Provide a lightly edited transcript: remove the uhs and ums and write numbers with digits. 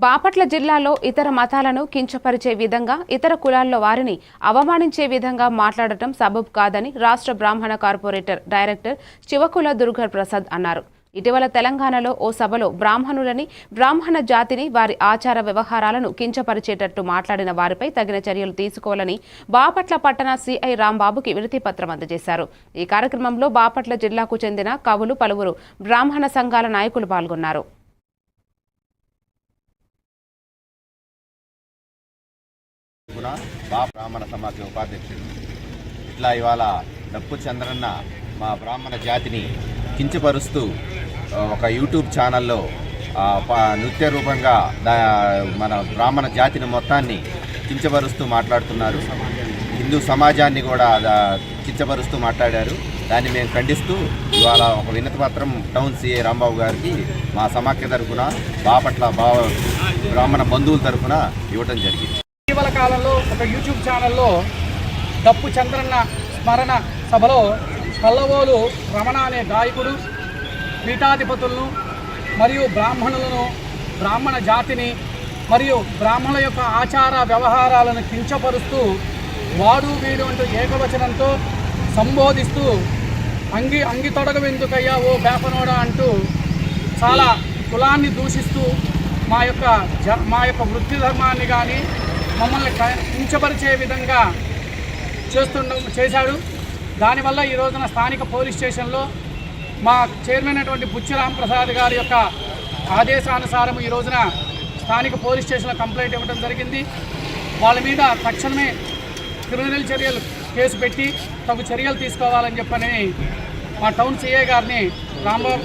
బాపట్ల జిల్లాలో ఇతర మతాలను కించపరిచే విధంగా ఇతర కులాల్లో వారిని అవమానించే విధంగా మాట్లాడటం సబబు కాదని రాష్ట్ర బ్రాహ్మణ కార్పొరేటర్ డైరెక్టర్ శివకుల దుర్గర్ ప్రసాద్ అన్నారు. ఇటీవల తెలంగాణలో ఓ సభలో బ్రాహ్మణులని, బ్రాహ్మణ జాతిని, వారి ఆచార వ్యవహారాలను కించపరిచేటట్టు మాట్లాడిన వారిపై తగిన చర్యలు తీసుకోవాలని బాపట్ల పట్టణ సిఐ రాంబాబుకి వినతి పత్రం అందజేశారు. ఈ కార్యక్రమంలో బాపట్ల జిల్లాకు చెందిన కవులు, పలువురు బ్రాహ్మణ సంఘాల నాయకులు పాల్గొన్నారు. బ్రాహ్మణ సమాజ ఉపాధ్యక్షుడు. ఇట్లా ఇవాళ డప్పు చంద్రన్న మా బ్రాహ్మణ జాతిని కించపరుస్తూ ఒక యూట్యూబ్ ఛానల్లో నృత్య రూపంగా మన బ్రాహ్మణ జాతిని మొత్తాన్ని కించపరుస్తూ మాట్లాడుతున్నారు. హిందూ సమాజాన్ని కూడా కించపరుస్తూ మాట్లాడారు. దాన్ని మేము ఖండిస్తూ ఇవాళ ఒక వినతి పత్రం టౌన్ సిఐ రాంబాబు గారికి మా సమాఖ్య తరఫున బాపట్ల బ్రాహ్మణ బంధువుల తరఫున ఇవ్వటం జరిగింది. ఇటీవల కాలంలో ఒక యూట్యూబ్ ఛానల్లో డప్పు చంద్రన్న స్మరణ సభలో పల్లవోలు రమణ అనే గాయకుడు పీఠాధిపతులను మరియు బ్రాహ్మణులను, బ్రాహ్మణ జాతిని మరియు బ్రాహ్మణుల యొక్క ఆచార వ్యవహారాలను కించపరుస్తూ వాడు వీడు అంటూ ఏకవచనంతో సంబోధిస్తూ అంగి తొడగవెందుకయ్యా ఓ బేపనోడా అంటూ చాలా కులాన్ని దూషిస్తూ మా యొక్క వృత్తి ధర్మాన్ని కానీ మమ్మల్ని కించపరిచే విధంగా చేశాడు. దానివల్ల ఈ రోజున స్థానిక పోలీస్ స్టేషన్లో మా చైర్మన్ అయినటువంటి బుచ్చి రాంప్రసాద్ గారి యొక్క ఆదేశానుసారం ఈ రోజున స్థానిక పోలీస్ స్టేషన్లో కంప్లైంట్ ఇవ్వడం జరిగింది. వాళ్ళ మీద తక్షణమే క్రిమినల్ కేసు పెట్టి తగు చర్యలు తీసుకోవాలని చెప్పని మా టౌన్ సిఐ గారిని రాంబాబు